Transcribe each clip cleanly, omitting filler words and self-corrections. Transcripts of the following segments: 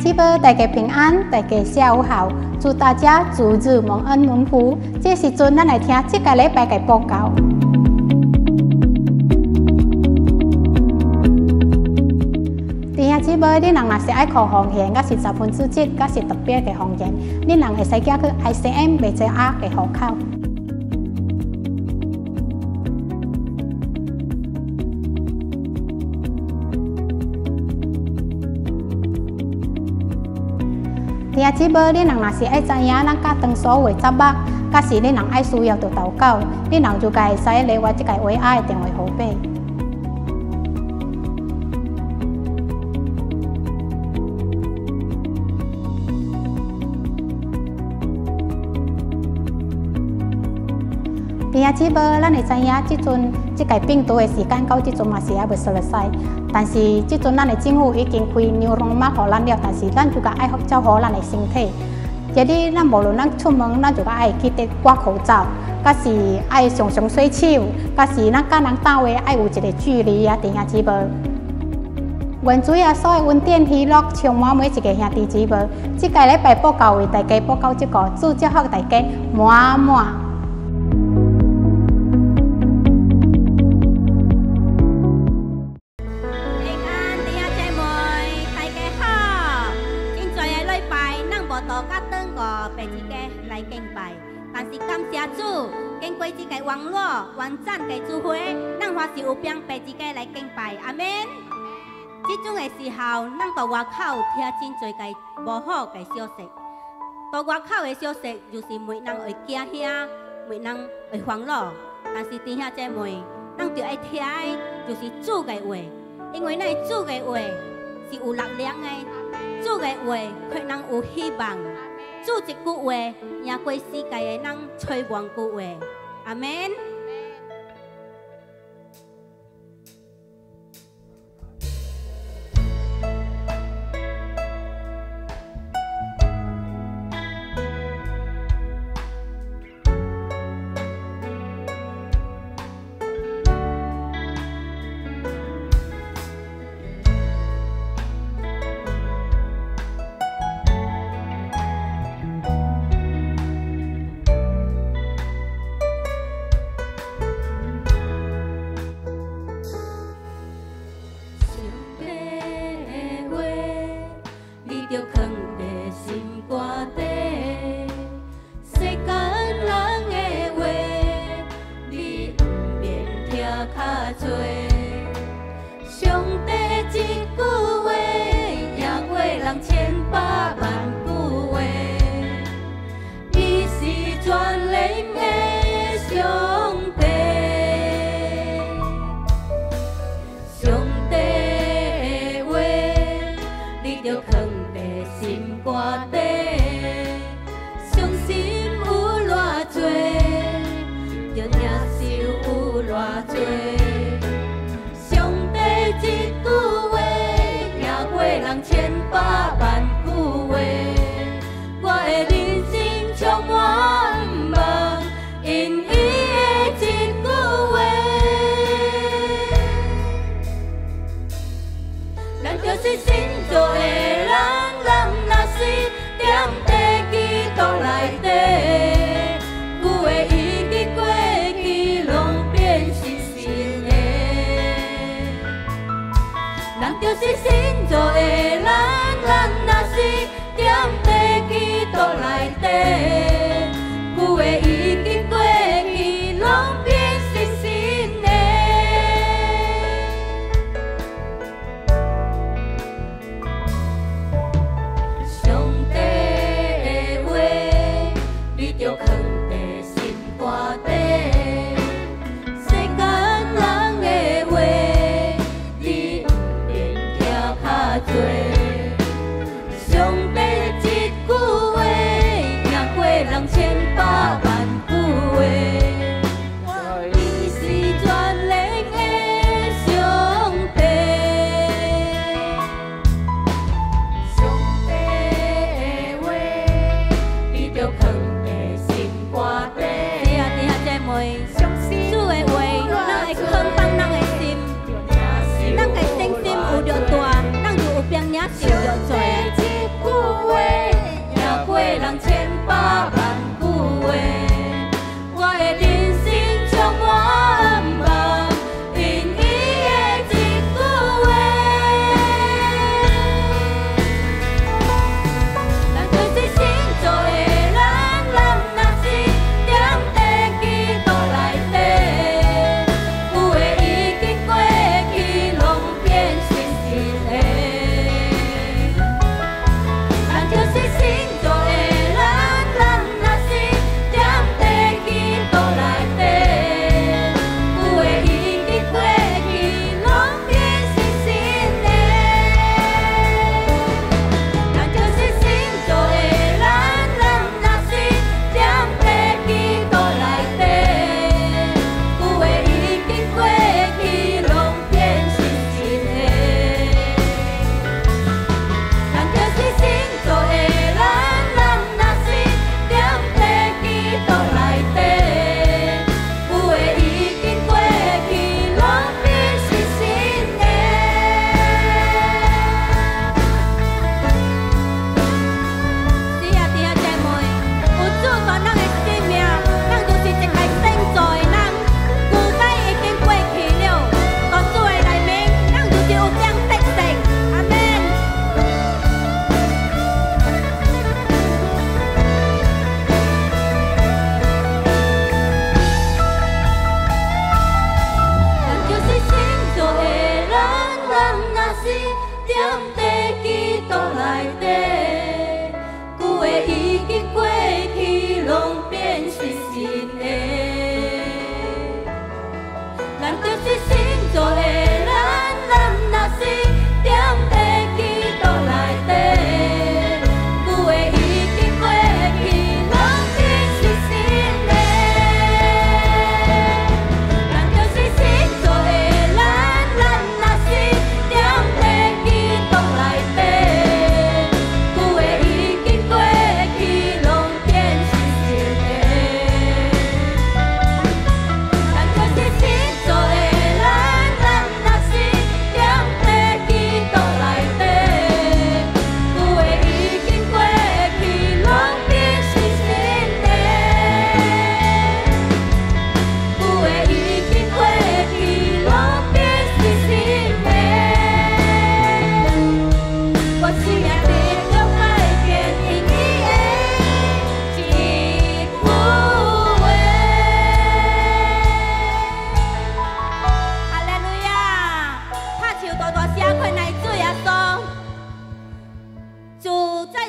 姊妹大家平安，大家下午好，祝大家主日蒙恩蒙福。这时阵，咱来听这个礼拜的报告。弟兄姊妹，你人若是爱考方言，甲是10分之7，甲是特别的方言，你人会使寄去 ICM 袂济鸭的户口。弟兄姊妹，你人若是爱知影咱教堂所有的节目，甲是你人爱需要就祷告，你人就会使来我这个WA的电话号码。弟兄姊妹，咱会知影即阵即个病毒的时间到即阵嘛是还袂熟悉，但是即阵咱的政府已经开牛笼码互咱了，但是咱就该爱照顾咱的身体。即日咱无论咱出门，咱就该爱记得挂口罩，甲是爱常常洗手，甲是咱甲人斗话爱有一个距离啊，弟兄姊妹。原主啊，所有温电喜乐充满每一个兄弟姊妹。即个礼拜报告为大家报告即个，祝祝福大家满满。但是感谢主，经过这个网络完整的聚会，咱还是有并白一家来敬拜，阿免。这种的时候，咱到外口听真侪个无好的消息。到外口的消息，就是每人会惊吓，每人会烦恼。但是弟兄姐妹，咱就爱听的，就是主的话，因为咱主的话是有力量的，主的话让人有希望。主一句话，赢过世界的人吹万句话，阿免。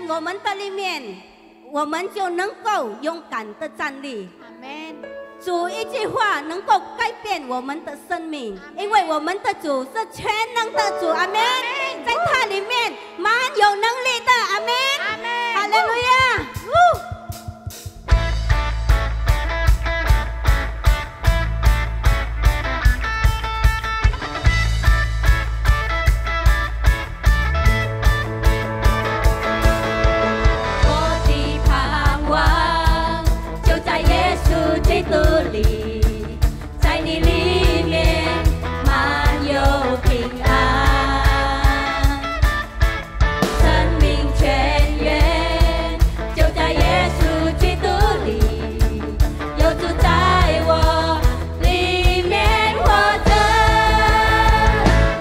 我们的里面，我们就能够勇敢的站立。阿门。主一句话能够改变我们的生命，因为我们的主是全能的主。阿门。在他里面蛮有能力的。阿门。阿门。哈利路亚。在你里面满有平安，生命泉源就在耶稣基督里，有主在我里面活着。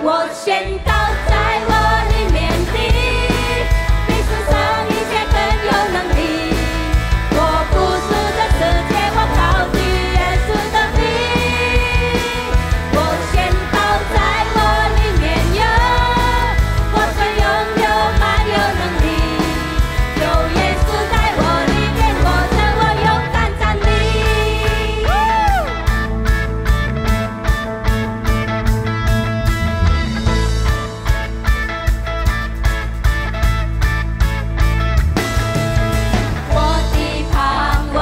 我宣告在我里面的，比世上一切更有能力。我不属这世界，我靠近耶稣的名。我宣告在我里面有，我最拥有满有能力。有耶稣在我里面活着，我勇敢站立。我的盼望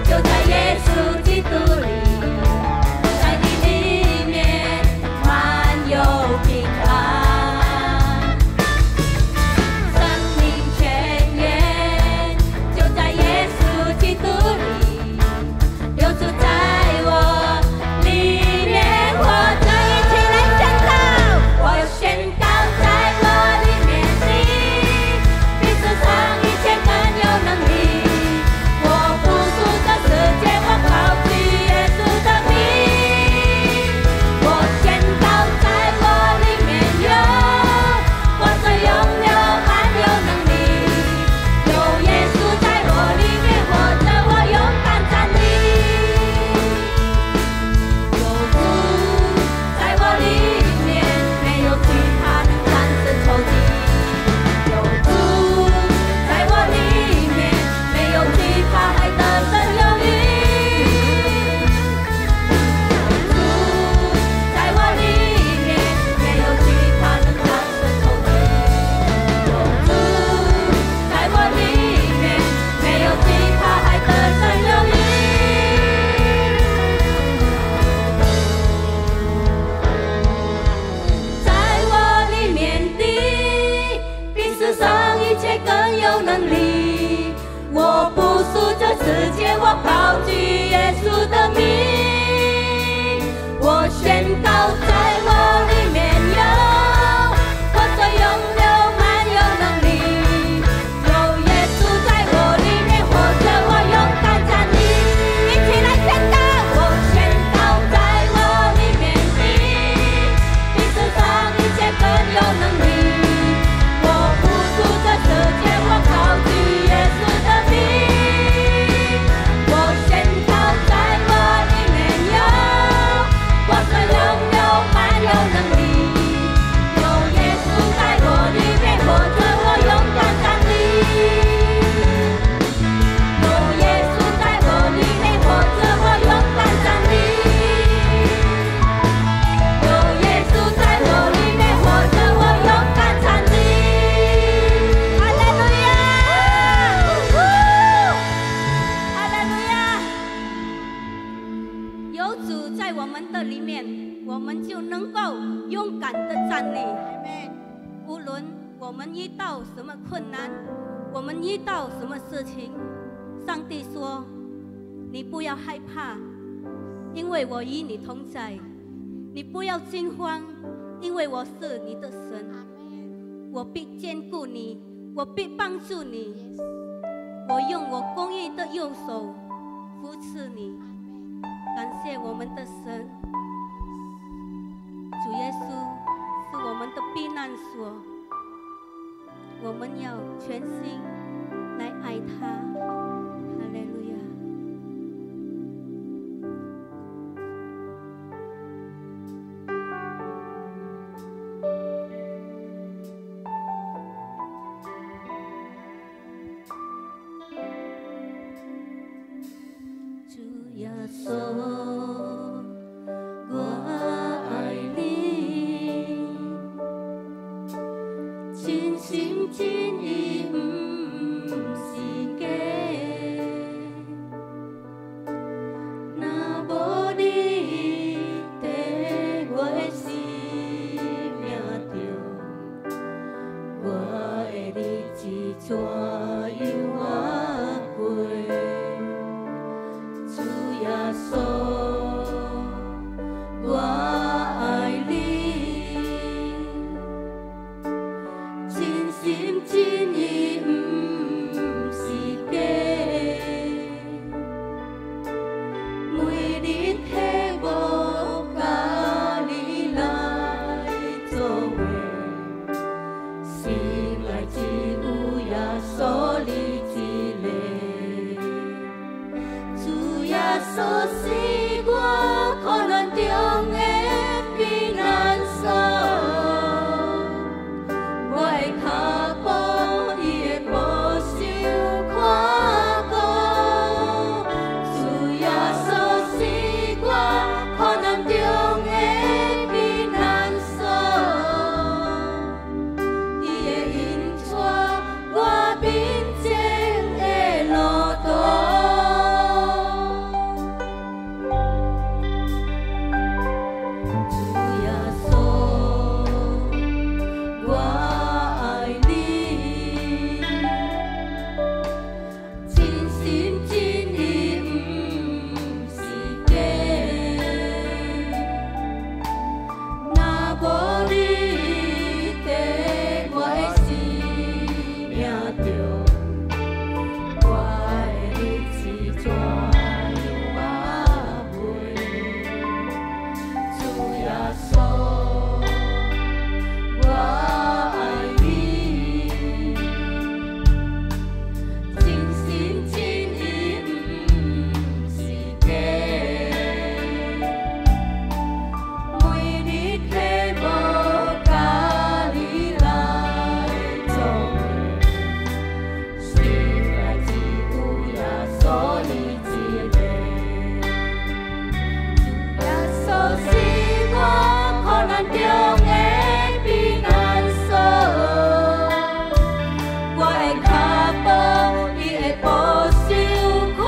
就在耶稣基督里，在你里面满有平安，生命泉源就在耶稣基督里，有主在我里面活着。一起来宣告，我要宣告在我里面的，比世上一切更有能力。我不属这世界，我靠近耶稣的名。我宣告在我里面有，我最拥有满有能力。有耶稣在我里面活着，我勇敢站立。有主在我里面，没有惧怕能战胜仇敌。有主在我里面，没有惧怕还得胜有余。有主在我里面，没有惧怕能战胜仇敌。有主在我里面，没有惧怕还得胜有余。在我里面的，比世上一切更有能力。我不属这世界，我靠近耶稣的名。我宣告在我里面有，我最拥有满有能力。有耶稣在我里面活着，我勇敢站立。一起来宣告，我宣告在我里面的，比世上一切更有能力。我不属这世界，我靠近耶稣的名。我宣告在我里面有，我最拥有满有能力。有耶稣在我里面活着，我勇敢站立。有耶稣在我里面活着，我勇敢站立。有耶稣在我里面活着，我勇敢站立。哈利路亚！哈利路亚！有主在我们的里面，我们就能够勇敢的站立。无论我们遇到什么困难，我们遇到什么事情，上帝说：“你不要害怕，因为我与你同在；你不要惊慌，因为我是你的神。我必坚固你，我必帮助你，我用我公义的右手扶持你。”感谢我们的神，主耶稣是我们的避难所，我们要全心来爱他。哈利路亚。真，伊毋是假。若无你伫我的生命中，我的日子怎样过？主耶稣，我爱你，真心真意毋是假。每日替我甲你来做伙，心内只有耶稣你一个。主耶稣是我苦难中的避难所，我的脚步伊会保守看顾。主耶稣是我苦难中的避难所，伊会引带我面前的路途。主耶稣，我爱你，真心真意毋是假。若无你伫我的生命中，我的日子怎样过？主耶稣，我爱你，真心真意毋是假。每日替我甲你来做伙，心内只有耶稣你一个。耶稣是我苦难中的避难所，我的脚步伊会保守看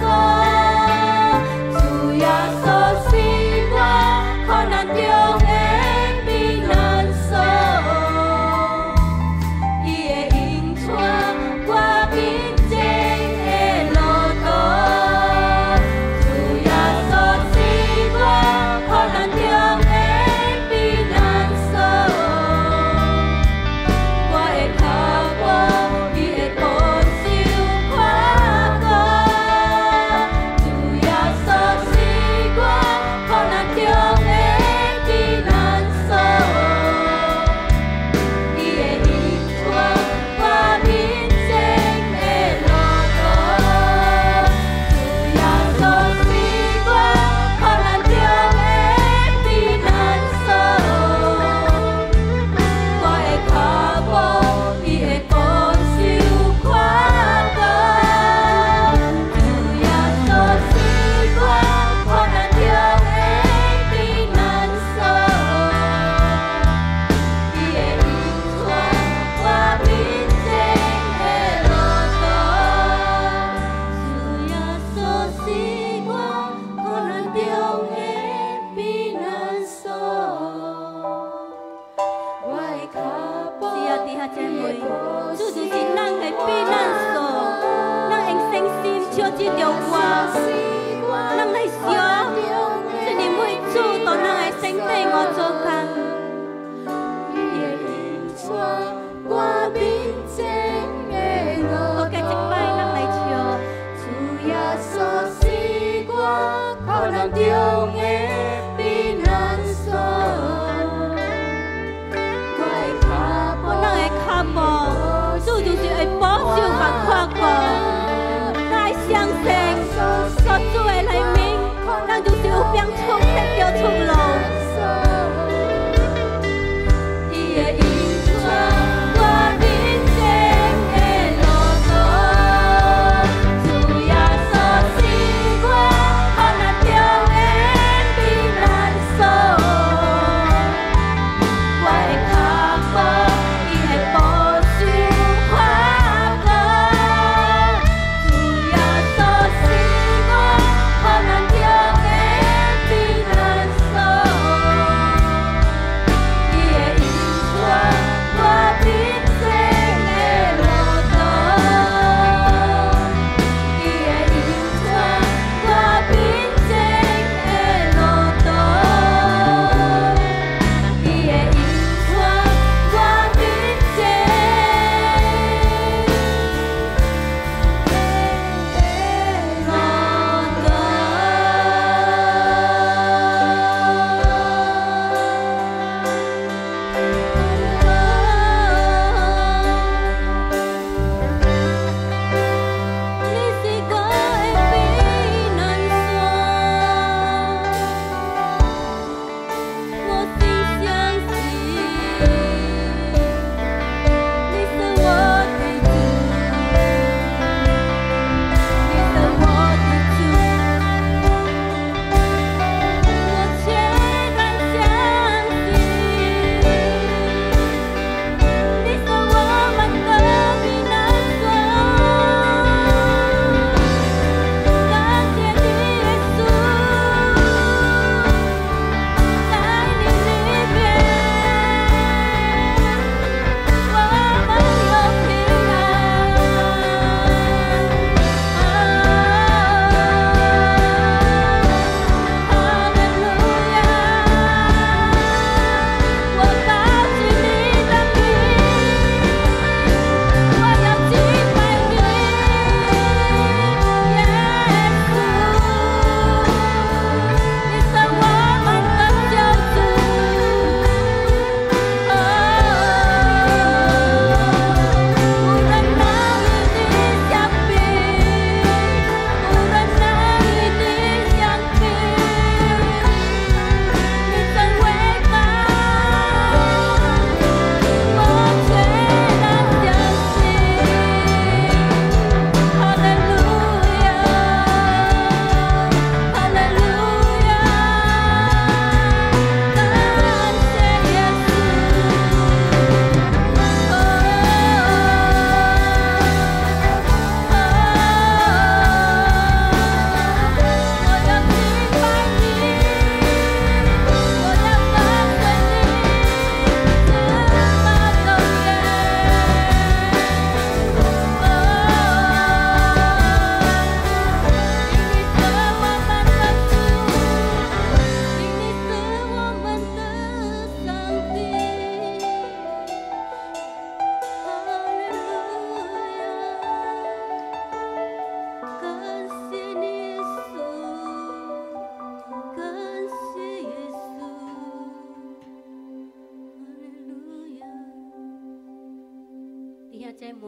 顾。主耶稣是我苦难中的避难所，伊会引带我面前的路途。主耶稣是我苦难中的避难所，我的脚步伊会保守看顾。主耶稣是我苦难中的避难所，伊会引带我面前的路途。主耶稣是我苦难中的避难所，我的脚步伊会保守看顾。主耶稣是我苦难中的避难所，伊会引带我面前的路途。主耶稣是我苦难中的避难所，我的脚步是啊，弟兄姐妹，主就是咱的避难所，咱用诚心求记着我，咱来想，这年每主到咱的身体我做工，伊会引带我面前的路好，继续摆咱来唱。主耶稣是我苦难中的避难所，我的脚步咱的脚步，主就是会保守甲看顾，咱爱相信，在主的里面，咱就是有变出得着出路。伊会引带我面前的路途。主耶稣是我苦难中的避难所，我的脚步伊会保守弟兄姐妹，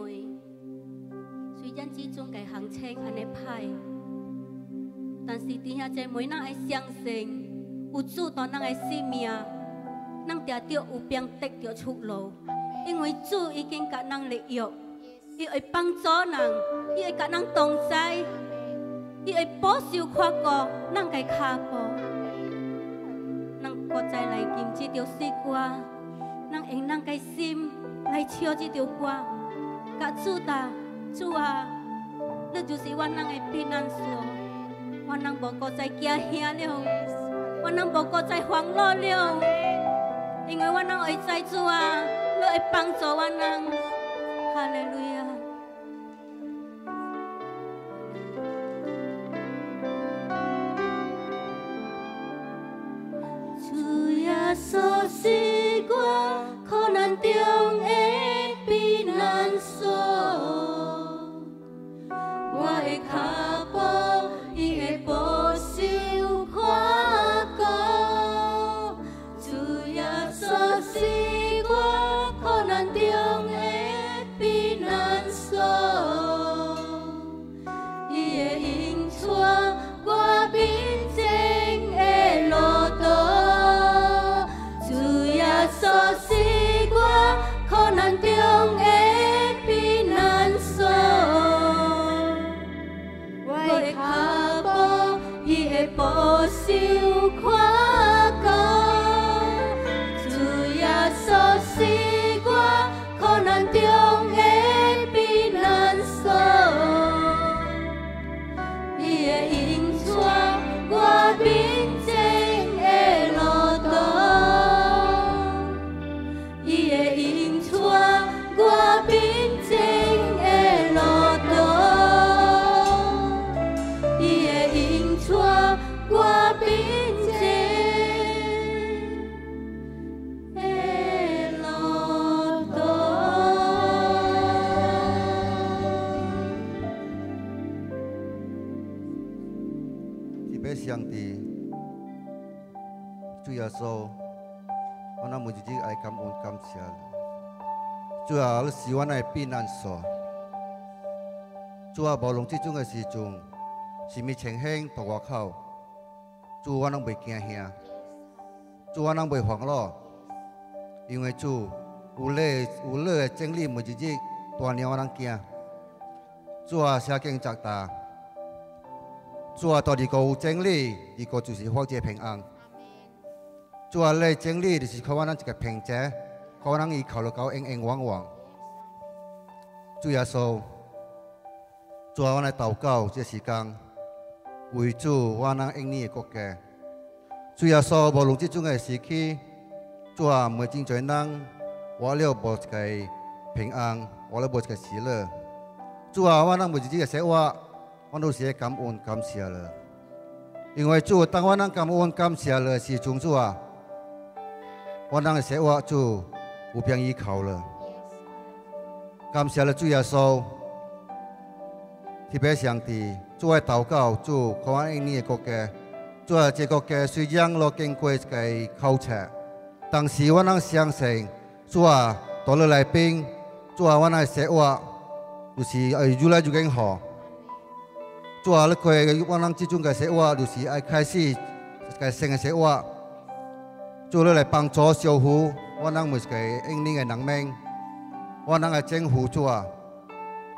虽然之中嘅行程安尼歹，但是弟兄姐妹，咱爱相信有主在咱嘅生命，咱定着有边得着出路，因为主已经甲咱立约，伊会帮助咱，伊会甲咱同在，伊会保守看顾咱嘅脚步。咱搁再来吟这条诗歌，咱用咱嘅心来唱这条歌，甲主答，主啊，你就是我咱嘅避难所，我咱无搁再惊吓了，我咱无搁再慌乱了，因为我咱会知主啊，你会帮助我咱，哈利路亚。主耶稣是我苦难中的避难所，我的脚步伊会保守看顾。主耶稣是我苦难中的避难所，伊会引带我平静的路途。主是我苦难中的避难所，我的脚步伊会保守看顾。主耶稣是我苦难中的避难所，伊会引带我平静的路途。我平静的路途，伊会引带我平静的路途。特别上帝，主耶稣，我那每日爱感恩感谢你。主啊，你是我的避难所。主啊，无论这种的时阵，是咪情形在外口，主我拢袂惊吓，主我拢袂慌恼，因为主有你的真理，每日大让我人惊。主啊，写经作答。主啊，到你个有真理，你个就是福这平安。主啊，你的真理就是靠我人一个平静。可能伊靠了到永永往往，主耶稣，主啊，我来祷告这时间，为主我能应你的国家。主耶稣，无论这种的时期，主啊，每真侪人活了无一个平安，活了无一个喜乐。主啊，我能每日这个生活，我都是感恩感谢了。因为主，当我能感恩感谢了时阵，主啊，我能的生活主。有边依靠了，感谢了主耶稣，特别上帝，主爱祷告，主看我因你的国家，主啊，这国家虽然落经过一个考测，但是我能相信，主啊，到了来宾，主啊，我那生活就是越来越更好。主啊，你看我能这种的生活，就是爱开始一个新的生活，主你来帮助修复。我能每个因你的人民，我能来政府主啊，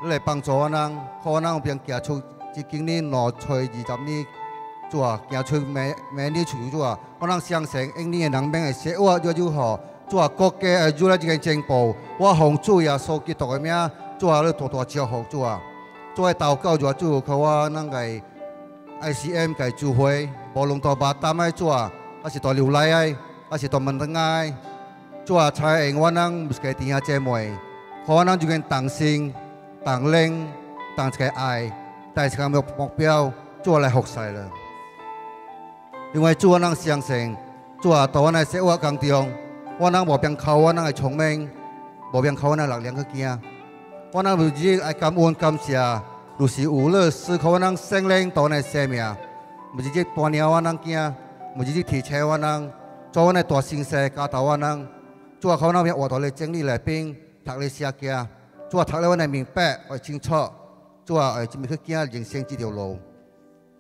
你来帮助我能，可我能边行出这今年2岁20年主啊，行出每年出主啊，我能相信因你的人民的生活越来越好，主啊，国家会越来越进步。我奉主耶稣基督的名，主啊，你大大祝福主啊，主啊，祷告主啊，主可我能个 ICM 个聚会，无论到巴丹的主啊，还是到流来的，还是到门登的。主啊，才用我能个弟兄姐妹，可我能就跟同心、同灵、同一个爱，带一个目标，主啊来服侍了。因为主啊，能相信，主啊，在我的生活当中，我能无边靠我能的聪明，无边靠我的力量去行，我能每日爱感恩感谢，就是有了思考我能圣灵在我的生命，每日大鸟我能行，每日提车我能，做我的大先生教导我能。主啊，可能我到你整理来宾，读你写家，主主啊，读了我哋明白，我清楚，主啊，我准备去行人生这条路。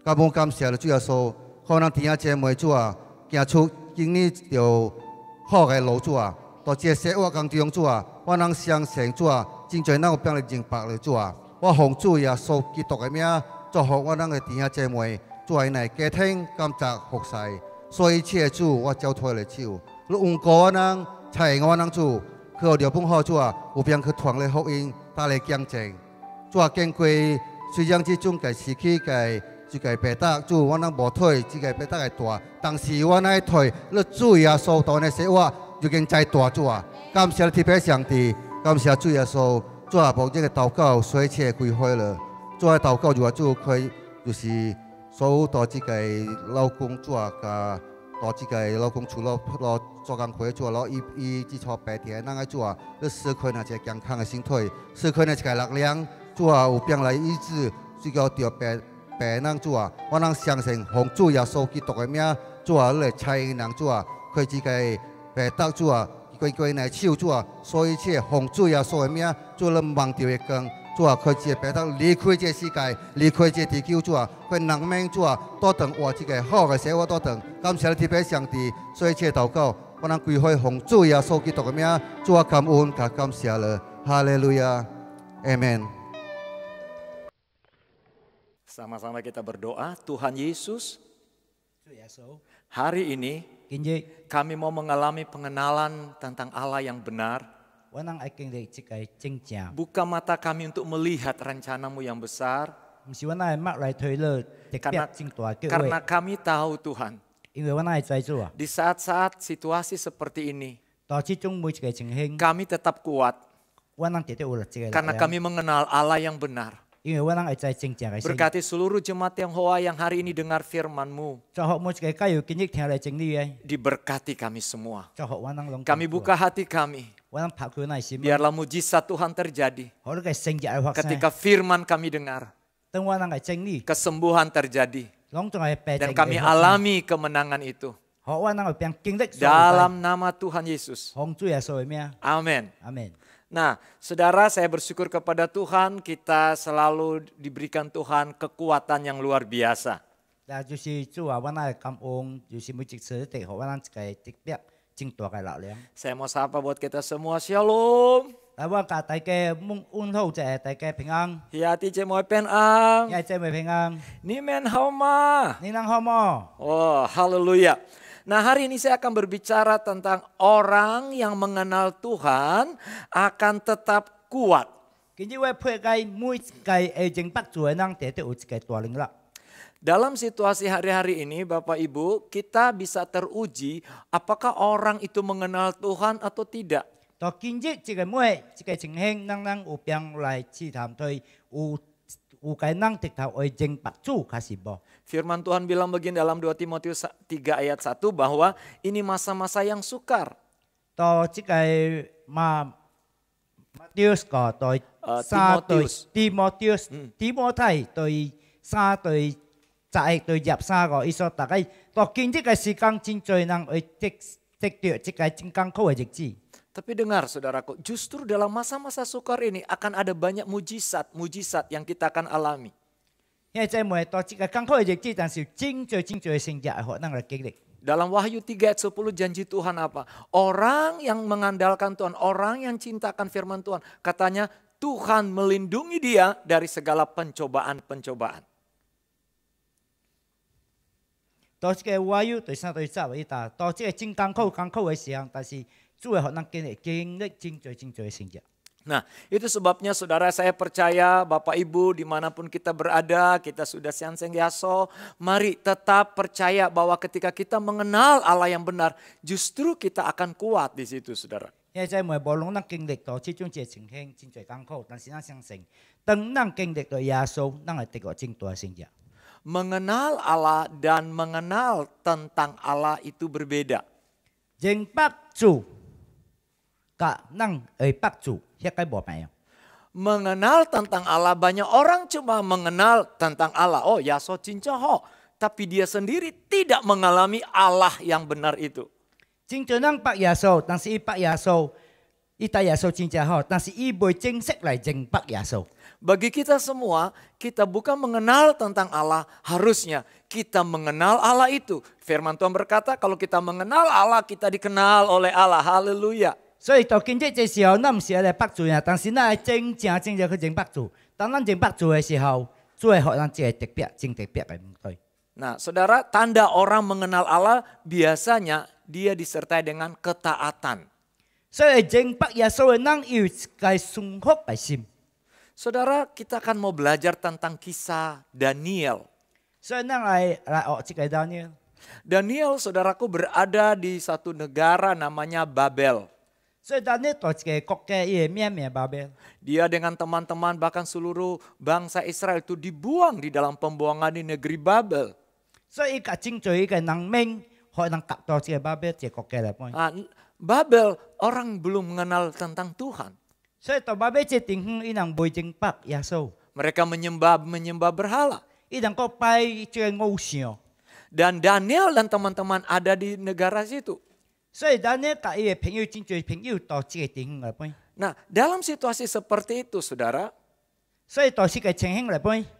感恩感谢了主耶稣，可能弟兄姐妹主啊，行出经历条好嘅路主啊，在这生活当中主啊，我能相信主啊，真侪人有变嚟明白了主啊，我奉主耶稣基督嘅名，祝福我哋嘅弟兄姐妹，主啊，嚟家庭感謝服侍，所以一切主我交託你手，你用過我哋，才我哋主，去互條本好主啊，有邊去傳嚟福音，帶嚟見證，主啊，經過雖然這種嘅時期嘅。這個白搭主，我能無退，這個白搭係大，但是我乃退，你主耶穌當你說話，就經在大主啊！感謝特別上帝，感謝主耶穌，主啊，把這個禱告所一切歸回了。主啊，禱告如果主可以，就是所有到這個老公主啊，甲到這個老公除了做工課主啊，攞伊基礎白天，那個主啊，你失去那個健康的身體，失去那個力量，主啊，有病來醫治，這個條白。白人主啊，我能相信奉主耶穌基督嘅名，主啊，你嚟差人主啊，佢自己白搭主啊，佢嚟手主啊，所以一切奉主耶穌嘅名，主你忘掉一根，主啊，佢自己白搭離開這世界，離開這地球主啊，佢能命主啊，多等我這個好嘅生活多等，感謝你特別上帝，所以一切禱告，我能歸回奉主耶穌基督嘅名，主啊，感恩及感謝了，哈利路亞，阿門。Sama-sama kita berdoa, Tuhan Yesus, hari ini kami mau mengalami pengenalan tentang Allah yang benar. Buka mata kami untuk melihat rencanamu yang besar. Karena kami tahu Tuhan, di saat-saat situasi seperti ini, kami tetap kuat. Karena kami mengenal Allah yang benar. Berkati seluruh jemaat yang Hoa yang hari ini dengar firman-Mu. Diberkati kami semua. Kami buka hati kami. Biarlah mujizat Tuhan terjadi. Ketika firman kami dengar, kesembuhan terjadi. Dan kami alami kemenangan itu. Dalam nama Tuhan Yesus. Amin. Nah, saudara, saya bersyukur kepada Tuhan, kita selalu diberikan Tuhan kekuatan yang luar biasa. Saya mau sapa buat kita semua, Shalom. Hati cemoy penang. Ni men homa. Oh, haleluya. Nah, hari ini saya akan berbicara tentang orang yang mengenal Tuhan akan tetap kuat. Dalam situasi hari-hari ini Bapak Ibu, kita bisa teruji apakah orang itu mengenal Tuhan atau tidak. Firman Tuhan bilang begini dalam 2 Timotius 3 ayat 1 bahwa ini masa-masa yang sukar. Tapi dengar saudaraku, justru dalam masa-masa sukar ini akan ada banyak mujizat yang kita akan alami. Dalam Wahyu 3 ayat 10 janji Tuhan apa? Orang yang mengandalkan Tuhan, orang yang cintakan firman Tuhan, katanya Tuhan melindungi dia dari segala pencobaan-pencobaan. Nah, itu sebabnya saudara, saya percaya Bapak Ibu dimanapun kita berada, kita sudah sianseng yaso, mari tetap percaya bahwa ketika kita mengenal Allah yang benar, justru kita akan kuat di situ saudara. Mengenal Allah dan mengenal tentang Allah itu berbeda. Mengenal tentang Allah, banyak orang cuma mengenal tentang Allah. Oh, yaso cincoho, tapi dia sendiri tidak mengalami Allah yang benar itu. Bagi kita semua, kita bukan mengenal tentang Allah, harusnya kita mengenal Allah itu. Firman Tuhan berkata, kalau kita mengenal Allah, kita dikenal oleh Allah. Haleluya. Nah, saudara, tanda orang mengenal Allah biasanya dia disertai dengan ketaatan. Saudara, kita akan mau belajar tentang kisah Daniel. Daniel, saudaraku, berada di satu negara namanya Babel. Dia dengan teman-teman bahkan seluruh bangsa Israel itu dibuang di dalam pembuangan di negeri Babel. Babel, orang belum mengenal tentang Tuhan. Mereka menyembah berhala. Dan Daniel dan teman-teman ada di negara situ. Nah, dalam situasi seperti itu, saudara,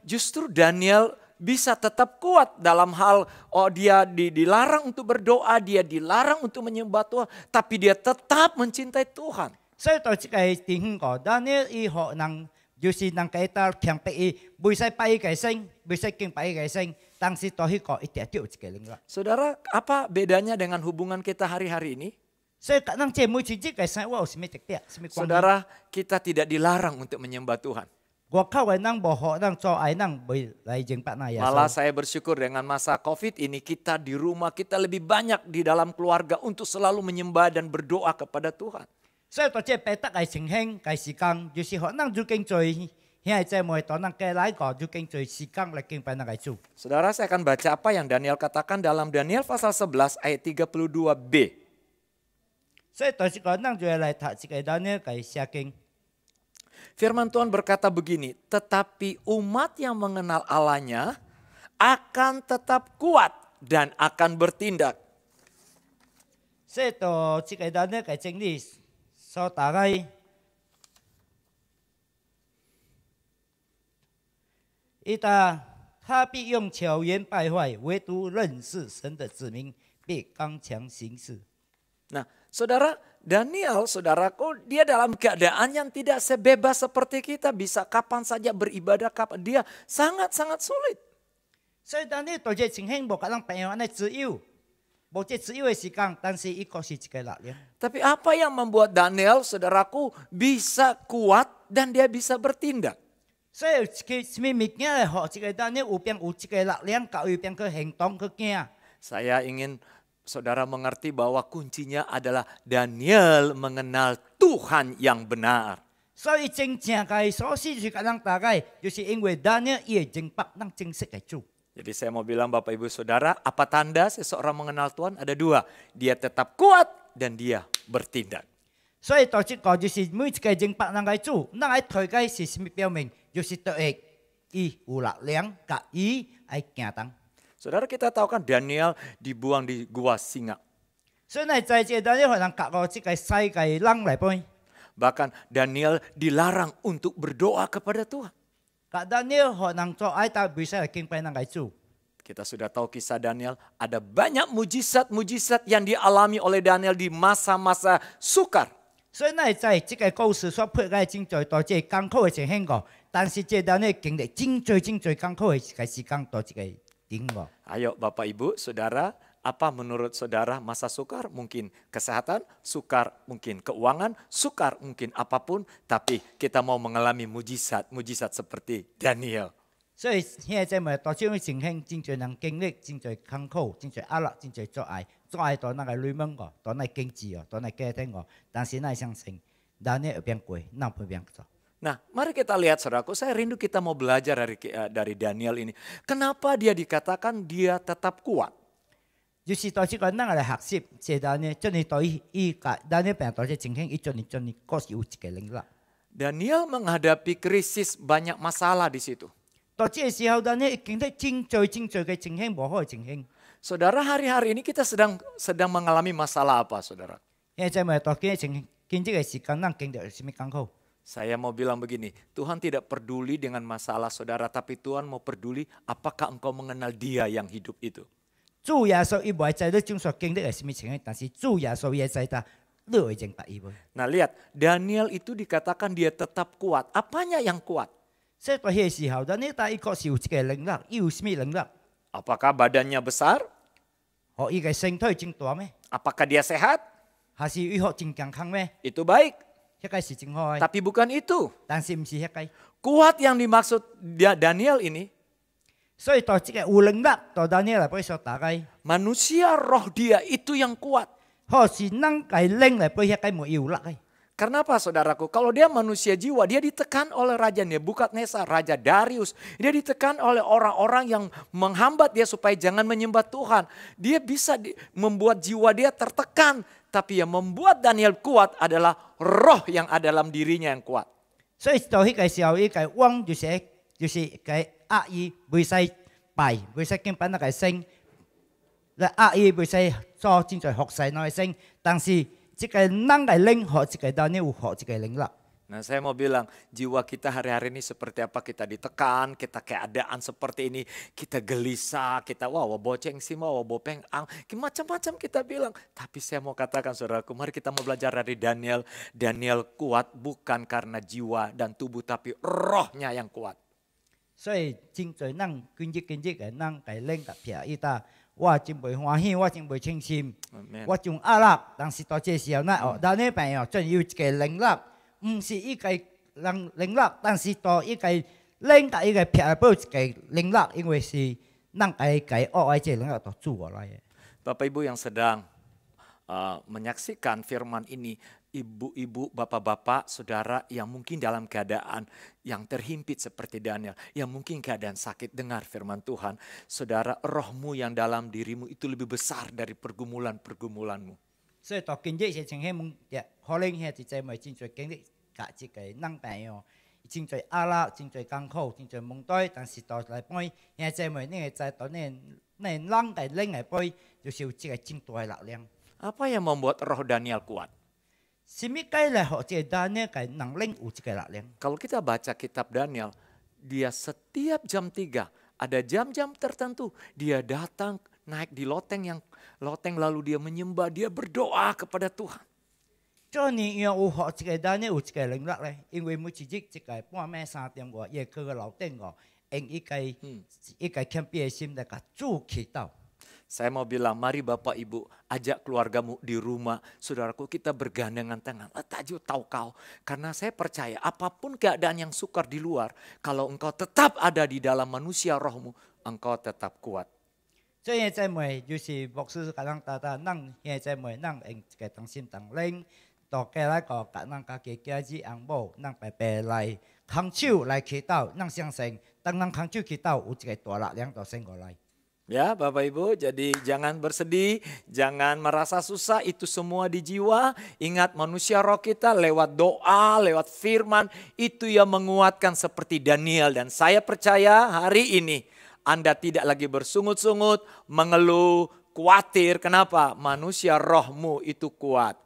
justru Daniel bisa tetap kuat dalam hal dia dilarang untuk berdoa, dia dilarang untuk menyembah Tuhan, tapi dia tetap mencintai Tuhan. Saudara, apa bedanya dengan hubungan kita hari-hari ini? Saudara, kita tidak dilarang untuk menyembah Tuhan. Malah saya bersyukur dengan masa COVID ini kita di rumah, kita lebih banyak di dalam keluarga untuk selalu menyembah dan berdoa kepada Tuhan. Saudara, saya akan baca apa yang Daniel katakan dalam Daniel pasal 11 ayat 32b. Firman Tuhan berkata begini, tetapi umat yang mengenal Allahnya akan tetap kuat dan akan bertindak. Nah, saudara, Daniel, saudaraku, dia dalam keadaan yang tidak sebebas seperti kita, bisa kapan saja beribadah, kapan dia sangat-sangat sulit. Tapi apa yang membuat Daniel, saudaraku, bisa kuat dan dia bisa bertindak? Saya ingin saudara mengerti bahwa kuncinya adalah Daniel mengenal Tuhan yang benar. Jadi saya mau bilang Bapak Ibu Saudara, apa tanda seseorang mengenal Tuhan? Ada dua, dia tetap kuat dan dia bertindak. Saudara, kita tahu kan Daniel dibuang di gua singa. Bahkan Daniel dilarang untuk berdoa kepada Tuhan. Kita sudah tahu kisah Daniel, ada banyak mujizat-mujizat yang dialami oleh Daniel di masa-masa sukar. Ayo Bapak Ibu Saudara, apa menurut saudara masa sukar? Mungkin kesehatan, sukar mungkin keuangan, sukar mungkin apapun, tapi kita mau mengalami mujizat seperti Daniel. Nah, mari kita lihat saudaraku, saya rindu kita mau belajar dari Daniel ini. Kenapa dia dikatakan dia tetap kuat? Daniel menghadapi krisis, banyak masalah di situ. Saudara, hari-hari ini kita sedang mengalami masalah apa, saudara? Saya mau bilang begini, Tuhan tidak peduli dengan masalah saudara, tapi Tuhan mau peduli apakah engkau mengenal Dia yang hidup itu. Nah lihat, Daniel itu dikatakan dia tetap kuat. Apanya yang kuat? Apakah badannya besar? Apakah dia sehat? Itu baik. Tapi bukan itu. Kuat yang dimaksud Daniel ini, manusia roh dia itu yang kuat. Karena apa saudaraku? Kalau dia manusia jiwa, dia ditekan oleh Raja Nebukadnezar, Raja Darius. Dia ditekan oleh orang-orang yang menghambat dia supaya jangan menyembah Tuhan. Dia bisa membuat jiwa dia tertekan. Tapi yang membuat Daniel kuat adalah roh yang ada dalam dirinya yang kuat. Nah saya mau bilang jiwa kita hari-hari ini seperti apa, kita ditekan, kita keadaan seperti ini, kita gelisah, kita boceng sih mau bopeng ang, macam-macam kita bilang. Tapi saya mau katakan saudaraku, mari kita mau belajar dari Daniel. Daniel kuat bukan karena jiwa dan tubuh tapi rohnya yang kuat. Bapak Ibu yang sedang menyaksikan firman ini, ibu-ibu, bapak-bapak, saudara yang mungkin dalam keadaan yang terhimpit seperti Daniel, yang mungkin keadaan sakit, dengar firman Tuhan. Saudara, rohmu yang dalam dirimu itu lebih besar dari pergumulan-pergumulanmu. Apa yang membuat roh Daniel kuat? Kalau kita baca kitab Daniel, dia setiap jam 3, ada jam-jam tertentu, dia datang naik di loteng lalu dia menyembah, dia berdoa kepada Tuhan. Saya mau bilang, mari Bapak Ibu ajak keluargamu di rumah. Saudaraku, kita bergandengan tangan. Letakju tahu kau. Karena saya percaya apapun keadaan yang sukar di luar, kalau engkau tetap ada di dalam manusia rohmu, engkau tetap kuat. Ya Bapak Ibu, jadi jangan bersedih, jangan merasa susah, itu semua di jiwa. Ingat manusia roh kita lewat doa, lewat firman, itu yang menguatkan seperti Daniel. Dan saya percaya hari ini Anda tidak lagi bersungut-sungut, mengeluh, khawatir. Kenapa? Manusia rohmu itu kuat.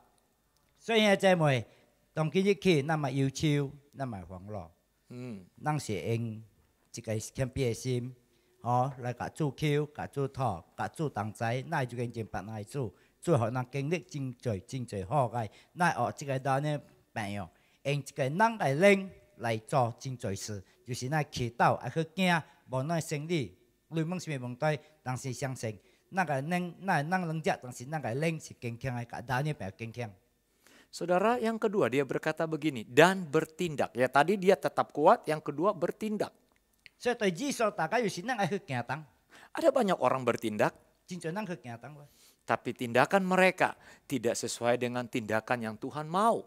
Saudara, yang kedua dia berkata begini, dan bertindak. Ya tadi dia tetap kuat, yang kedua bertindak. Ada banyak orang bertindak, tapi tindakan mereka tidak sesuai dengan tindakan yang Tuhan mau.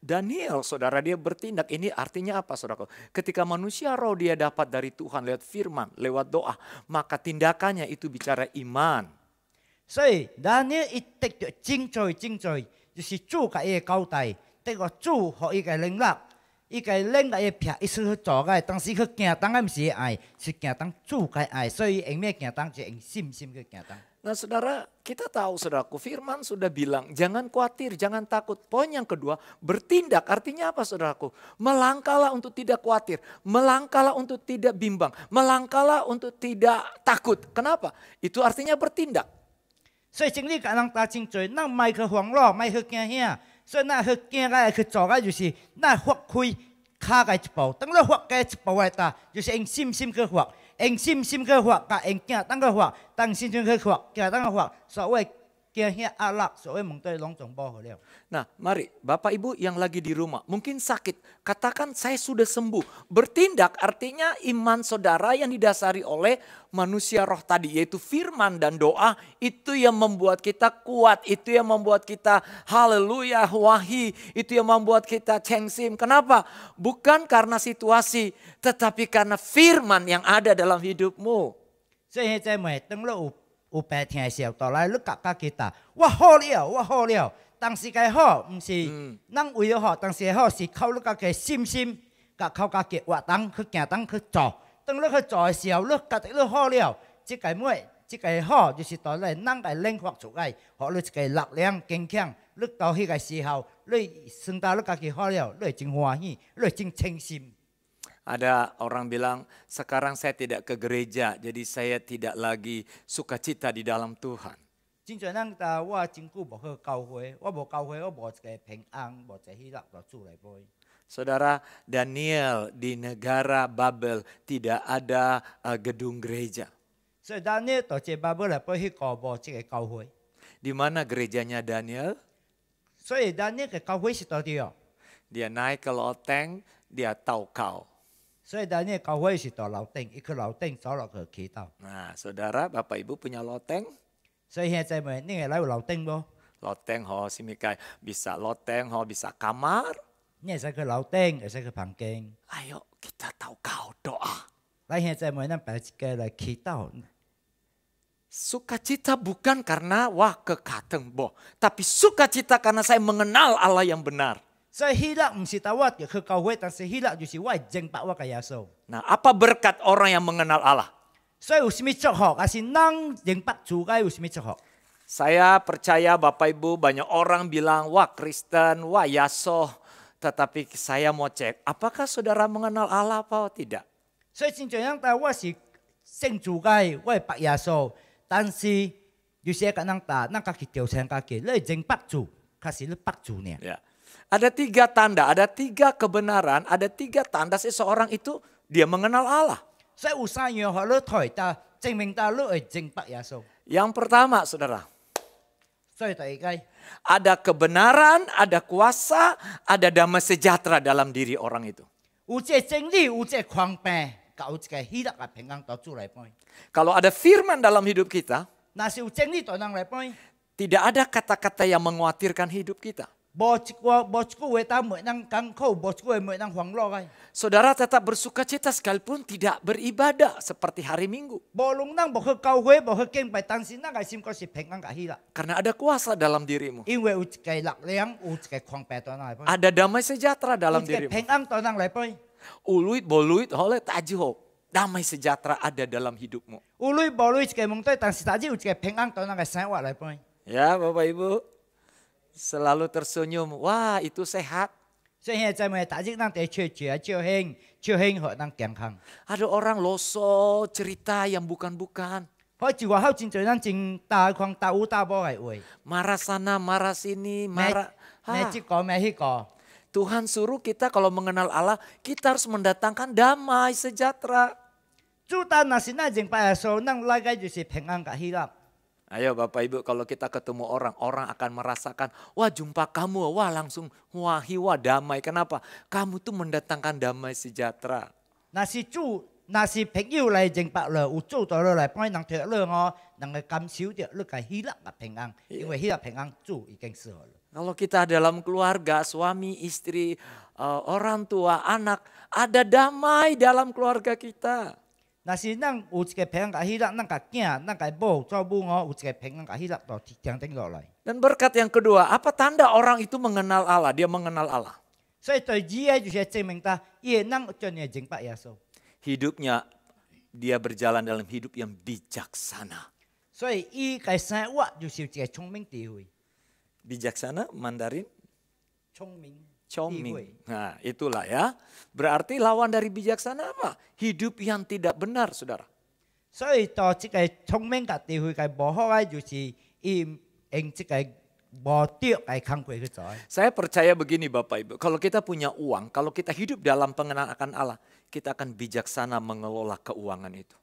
Daniel, saudara, dia bertindak. Ini artinya apa, saudara? Ketika manusia roh dia dapat dari Tuhan lewat firman, lewat doa, maka tindakannya itu bicara iman. 伊个恁个撇一次去做个，当时去行当个毋是爱，是行当主个爱，所以用咩行当就用信心去行当。Nah saudara, kita tahu saudaraku, firman sudah bilang jangan khawatir, jangan takut. Poin yang kedua, bertindak artinya apa saudaraku? Melangkahlah untuk tidak khawatir, melangkahlah untuk tidak bimbang, melangkahlah untuk tidak takut. Kenapa? Itu artinya bertindak. 所以真理甲人打真多，咱莫去慌咯，莫去惊吓。所以咱去惊个去做个就是，咱发开脚个一步，等咱发个一步个大，就是用信心去发。用信心去发，甲用行当去发，当信心去发，行当去发，所谓惊吓压力，所谓问题拢总保好了。 Nah, mari Bapak Ibu yang lagi di rumah, mungkin sakit, katakan saya sudah sembuh. Bertindak artinya iman saudara yang didasari oleh manusia roh tadi, yaitu firman dan doa, itu yang membuat kita kuat, itu yang membuat kita haleluya, wahi, itu yang membuat kita cengsim. Kenapa? Bukan karena situasi, tetapi karena firman yang ada dalam hidupmu. 所以在每当你有病痛的时候，倒来你甲kita，我好了，我好了。 当时个好，唔是咱为了好，当时好是靠你家己信心，甲靠家己活动去行动去做。当你去做的时候，你觉得你好了，这个咩？这个好就是倒来咱个领发出来，互你一个力量坚强。你到迄个时候，你算到你家己好了，你会真欢喜，你会真清心。 Ada orang bilang, sekarang saya tidak ke gereja, jadi saya tidak lagi sukacita di dalam Tuhan. 真侪人答我真久无去教会，我无教会，我无一个平安，无一个喜乐，就主来陪。 Saudara, Daniel di negara Babel tidak ada gedung gereja. 所以咱呢，到这巴布来陪去个无一个教会。 Di mana gerejanya Daniel? 所以咱呢个教会是到底哦。 Dia naik ke loteng, dia taukau. 所以咱呢教会是到楼顶，一去楼顶走落去祈祷。 Nah, saudara, Bapak Ibu punya loteng? 所以现在咪你个来有楼顶无？ Loteng ho simikai bisa loteng ho bisa kamar. 你会使去楼顶，会使去房间。 Ayo kita taukau doa. 来现在咪咱摆一个来祈祷。 Sukacita bukan karena wah kekateng boh, tapi sukacita karena saya mengenal Allah yang benar. 所以喜乐唔是到我就去教会，但是喜乐就是我认白我嘅耶稣。 Nah, apa berkat orang yang mengenal Allah? 所以有什么祝福，还是咱认白主嘅有什么祝福？ Saya percaya Bapak Ibu banyak orang bilang wah Kristen, wah Yasoh. Tetapi saya mau cek, apakah saudara mengenal Allah apa tidak? 所以真侪人答我是信主嘅，我系白耶稣，但是有些个人答，咱家己调查家己，你认白主，可是你白主呢？ Ya. Ada 3 tanda, ada 3 kebenaran, ada 3 tanda seseorang itu dia mengenal Allah. 所以有3样互你睇，但證明到你會認白耶穌。 Yang pertama, saudara, 所以第二個， ada kebenaran, ada kuasa, ada damai sejahtera dalam diri orang itu. 有這真理，有這寬病，有一個喜樂嘅平安到主來陪。 Kalau ada firman dalam hidup kita, 若是有真理到人來陪， tidak ada kata-kata yang mengkhawatirkan hidup kita. 無一句話當每人艱苦，無一句話每人歡樂嘅。 Saudara tetap bersukacita sekalipun tidak beribadah seperti hari Minggu. 無論咱無去教會，無去敬拜，但是咱嘅心卻是平安嘅喜樂， Karena ada kuasa dalam dirimu. 因為有一個力量，有一個寬病到人來陪， Ada damai sejahtera 有 dalam 一個 dirimu. 平安到人來陪。 Uluit boluit oleh tajuh. Damai sejahtera ada dalam hidupmu. 有類無類一個問題，但是大家有一個平安到人嘅生活來陪。 Ya Bapak Ibu. Selalu tersenyum. Wah itu sehat. 所以現在咪大家咱哋照興互咱健康。 Ada orang loso cerita yang bukan-bukan. 好似話口真侪咱真大框大有大無嘅話， Marah sana, marah sini, marah. 咩即個咩迄個。 Tuhan suruh kita kalau mengenal Allah, kita harus mendatangkan damai sejahtera. 主但若是咱認白耶穌，咱來嘅就是平安嘅喜樂。 Ayo Bapak Ibu, kalau kita ketemu orang, orang akan merasakan, wah jumpa kamu, wah langsung wahi, wah damai. Kenapa? Kamu tuh mendatangkan damai sejahtera. 若是朋友嚟認白了，有主到了嚟幫人聽了哦，能夠感受到你嘅喜樂嘅平安，因為喜樂平安主已經適合了。 Kalau kita dalam keluarga, suami, istri, orang tua, anak, ada damai dalam keluarga kita. 若是咱有一個平安嘅喜樂，咱嘅囝、咱嘅某做母哦，有一個平安嘅喜樂就定定落來。 Dan berkat yang kedua, apa tanda orang itu mengenal Allah? Dia mengenal Allah. Hidupnya dia berjalan dalam hidup yang bijaksana. Bijaksana Mandarin? Chongming. Nah, itulah ya. Berarti lawan dari bijaksana apa? Hidup yang tidak benar, saudara. Saya percaya begini Bapak Ibu, kalau kita punya uang, kalau kita hidup dalam pengenalan akan Allah, kita akan bijaksana mengelola keuangan itu.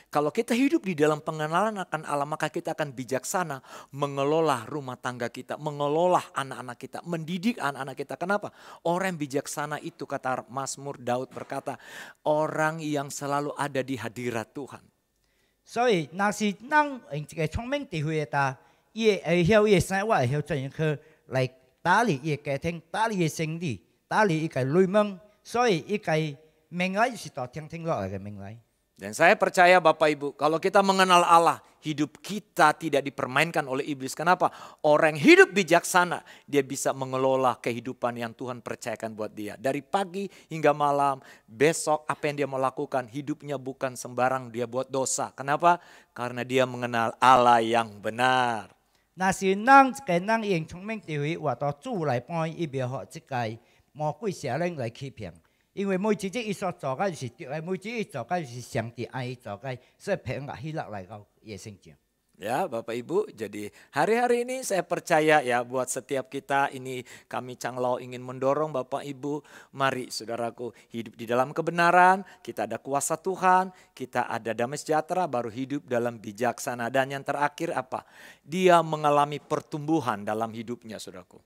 Kalau kita hidup di dalam pengenalan akan Allah, maka kita akan bijaksana mengelola rumah tangga kita, mengelola anak-anak kita, mendidik anak-anak kita. Kenapa? Orang yang bijaksana itu, kata Mazmur Daud berkata, orang yang selalu ada di hadirat Tuhan. Dan saya percaya Bapak Ibu, kalau kita mengenal Allah, hidup kita tidak dipermainkan oleh iblis. Kenapa? Orang yang hidup bijaksana, dia bisa mengelola kehidupan yang Tuhan percayakan buat dia. Dari pagi hingga malam, besok apa yang dia mau lakukan, hidupnya bukan sembarang dia buat dosa. Kenapa? Karena dia mengenal Allah yang benar. Ya Bapak Ibu, jadi hari-hari ini saya percaya ya buat setiap kita ini kami Canglau ingin mendorong Bapak Ibu, mari saudaraku hidup di dalam kebenaran, kita ada kuasa Tuhan, kita ada damai sejahtera, baru hidup dalam bijaksana. Dan yang terakhir apa? Dia mengalami pertumbuhan dalam hidupnya saudaraku.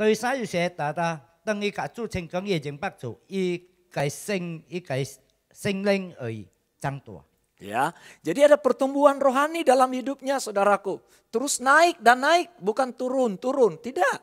Ya, jadi ada pertumbuhan rohani dalam hidupnya saudaraku. Terus naik dan naik, bukan turun, tidak.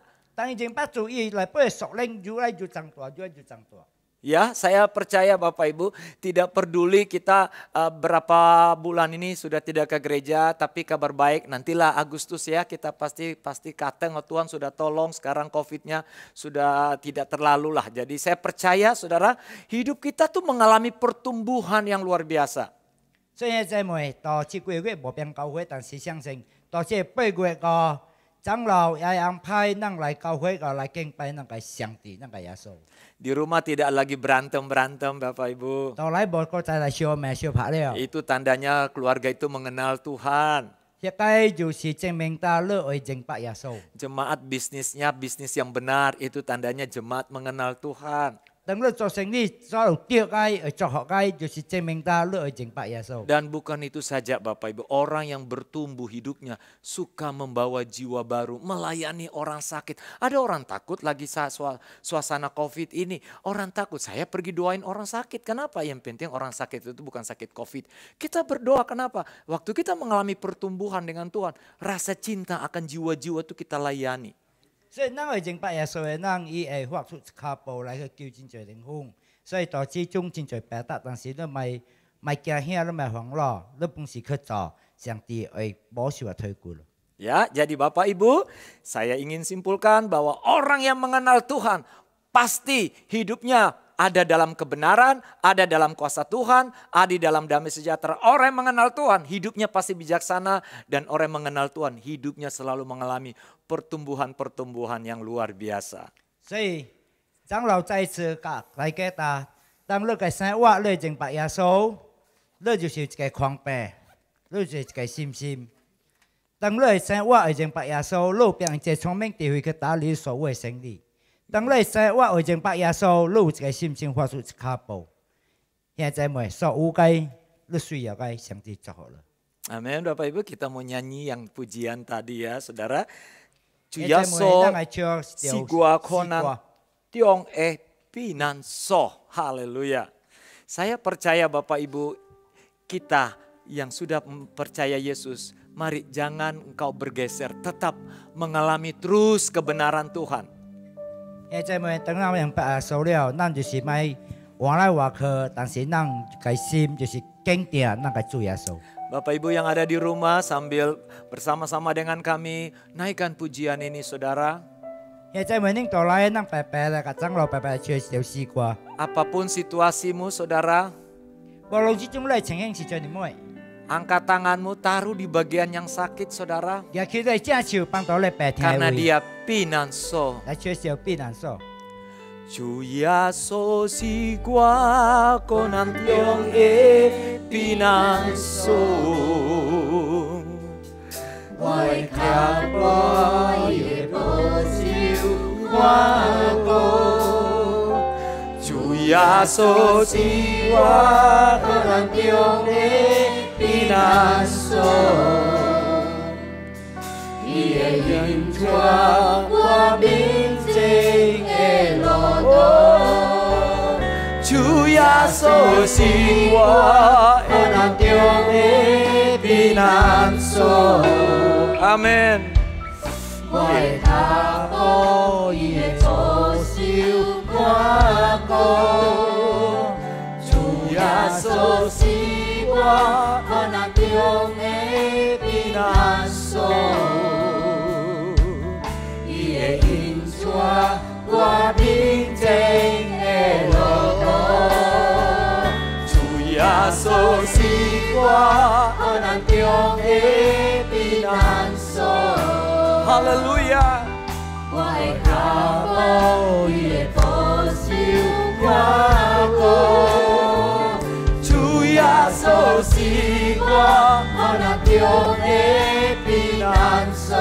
Ya, saya percaya Bapak Ibu, tidak peduli kita berapa bulan ini sudah tidak ke gereja, tapi kabar baik nantilah Agustus ya, kita pasti kata Tuhan sudah tolong, sekarang COVID-nya sudah tidak terlalu lah. Jadi saya percaya saudara, hidup kita tuh mengalami pertumbuhan yang luar biasa. Di rumah tidak lagi berantem Bapak Ibu. Itu tandanya keluarga itu mengenal Tuhan. Jemaat bisnisnya bisnis yang benar, itu tandanya jemaat mengenal Tuhan. Dan bukan itu saja Bapak Ibu, orang yang bertumbuh hidupnya suka membawa jiwa baru, melayani orang sakit. Ada orang takut lagi suasana COVID ini, orang takut saya pergi doain orang sakit. Kenapa? Yang penting orang sakit itu bukan sakit COVID. Kita berdoa kenapa? Waktu kita mengalami pertumbuhan dengan Tuhan, rasa cinta akan jiwa-jiwa itu kita layani. Ya, jadi Bapak Ibu, saya ingin simpulkan bahwa orang yang mengenal Tuhan pasti hidupnya ada dalam kebenaran, ada dalam kuasa Tuhan, ada dalam damai sejahtera. Orang yang mengenal Tuhan hidupnya pasti bijaksana, dan orang yang mengenal Tuhan hidupnya selalu mengalami pertumbuhan-pertumbuhan yang luar biasa. Amin Bapak Ibu, kita mau nyanyi yang pujian tadi ya saudara. Cuyaso sigua konan tiong pinan so. Haleluya. Saya percaya Bapak Ibu, kita yang sudah percaya Yesus, mari jangan engkau bergeser, tetap mengalami terus kebenaran Tuhan. 换来外去，但是咱个心就是坚定，咱个主耶稣。 Bapak Ibu yang ada di rumah sambil bersama-sama dengan kami naikkan pujian ini saudara. Apapun situasimu saudara, angkat tanganmu taruh di bagian yang sakit saudara. Karena dia pinanso. 主耶稣是我苦難中的避難所，我的腳步也保守我過。主耶穌是我苦難中的避難所，伊的引帶我平靜的路。 主耶穌是我苦難中的避難所，阿們。我的腳步伊會保守我過，主耶穌是我苦難中的避難所，伊會引帶我平靜的路。 耶穌是我苦難中的避難所，哈利路亞！我的腳步伊會保守我過，主耶穌是我苦難中的避難所，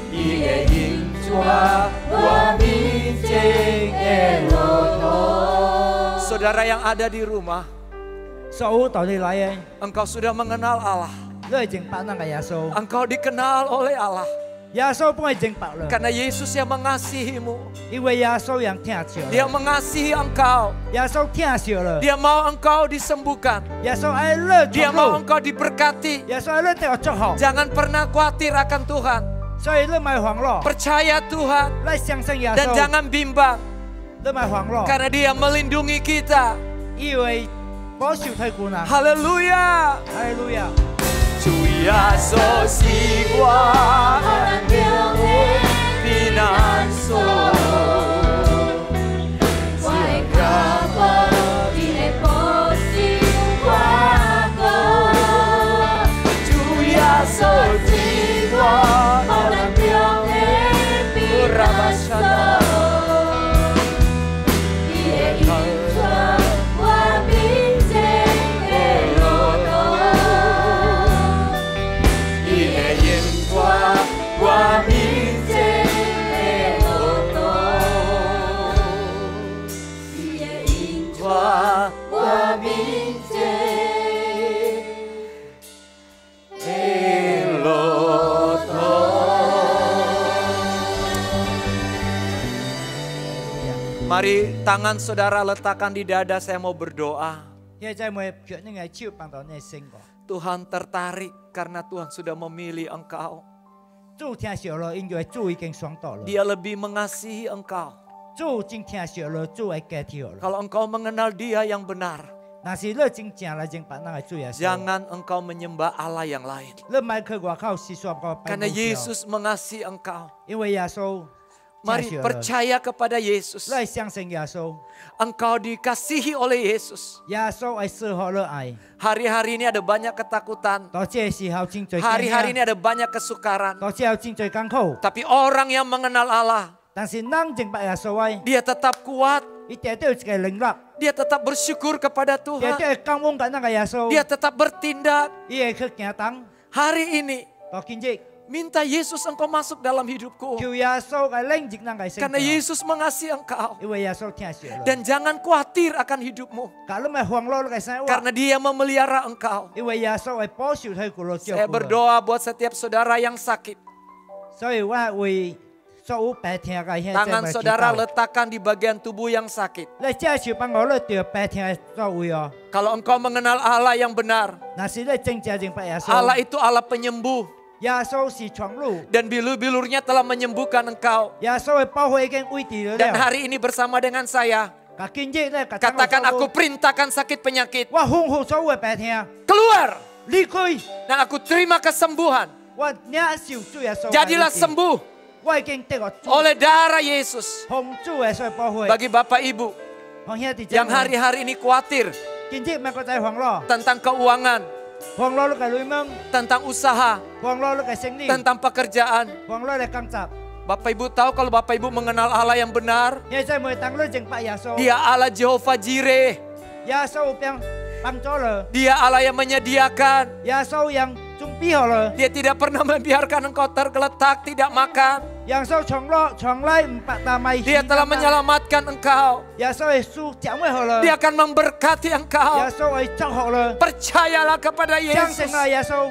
伊會引帶我平靜的路途。 Saudara yang ada di rumah, engkau sudah mengenal Allah. Engkau dikenal oleh Allah. Karena Yesus yang mengasihimu. Dia mengasihi engkau. Dia mau engkau disembuhkan. Dia mau engkau diberkati. Jangan pernah khawatir akan Tuhan. Percaya Tuhan dan jangan bimbang. Karena dia melindungi kita. Haleluya. Haleluya. 主耶穌是我苦難中的避難所，我的腳步伊會保守我過，主耶穌是我苦難中的避難所。 Mari tangan saudara letakkan di dada, saya mau berdoa. Tuhan tertarik karena Tuhan sudah memilih engkau. Dia lebih mengasihi engkau. Kalau engkau mengenal Dia yang benar, jangan engkau menyembah Allah yang lain. Karena Yesus mengasihi engkau. Mari percaya kepada Yesus. Engkau dikasihi oleh Yesus. Hari-hari ini ada banyak ketakutan. Hari-hari ini ada banyak kesukaran. Tapi orang yang mengenal Allah, dia tetap kuat. Dia tetap bersyukur kepada Tuhan. Dia tetap bertindak. Hari ini minta Yesus engkau masuk dalam hidupku. Karena Yesus mengasihi engkau. Dan jangan khawatir akan hidupmu. Karena Dia memelihara engkau. Saya berdoa buat setiap saudara yang sakit. Tangan saudara letakkan di bagian tubuh yang sakit. Kalau engkau mengenal Allah yang benar, Allah itu Allah penyembuh. Dan bilur-bilurnya telah menyembuhkan engkau. Dan hari ini bersama dengan saya, katakan aku perintahkan sakit penyakit. Keluar. Dan aku terima kesembuhan. Jadilah sembuh oleh darah Yesus. Bagi Bapak Ibu yang hari-hari ini khawatir tentang keuangan, tentang usaha, tentang pekerjaan. Bapak Ibu tahu kalau Bapak Ibu mengenal Allah yang benar, Dia Allah Jehovah Jireh. Dia Allah yang menyediakan. Dia tidak pernah membiarkan engkau tergeletak tidak makan. Dia telah menyelamatkan engkau. Dia akan memberkati engkau. Percayalah kepada Yesus.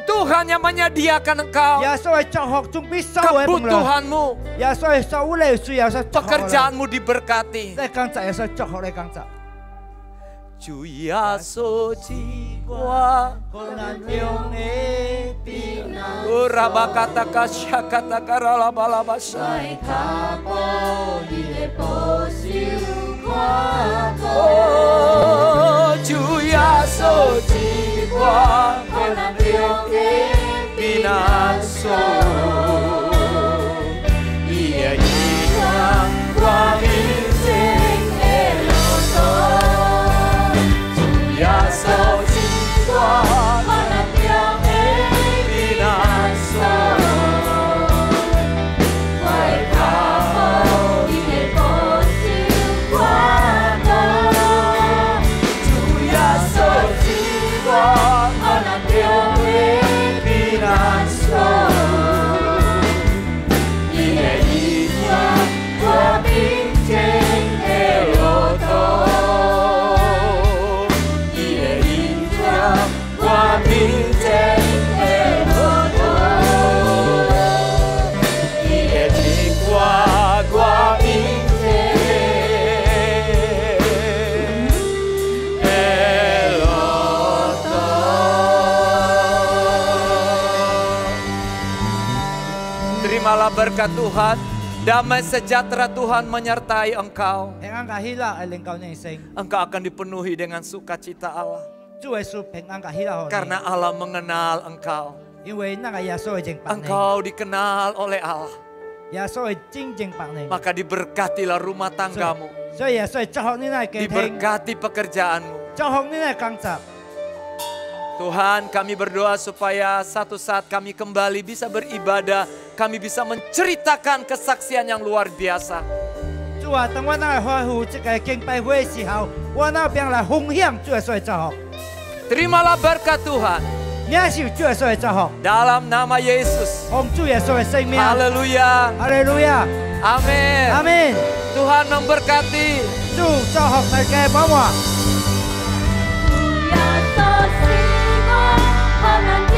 Tuhan yang menyediakan engkau kebutuhanmu. Pekerjaanmu diberkati. Chủ Giêsu chi qua Urabakata kashakata karala balabasha. Oh, Chủ Giêsu chi qua Pinaso. Ia yang qua Terimalah berkat Tuhan, damai sejahtera Tuhan menyertai engkau. Engkau akan dipenuhi dengan sukacita Allah. Karena Allah mengenal engkau. Engkau dikenal oleh Allah. Maka diberkatilah rumah tanggamu. Diberkati pekerjaanmu. Tuhan, kami berdoa supaya satu saat kami kembali bisa beribadah, kami bisa menceritakan kesaksian yang luar biasa. Terimalah berkat Tuhan. Dalam nama Yesus. Haleluya. Haleluya. Amin. Amin. Tuhan memberkati. 하나님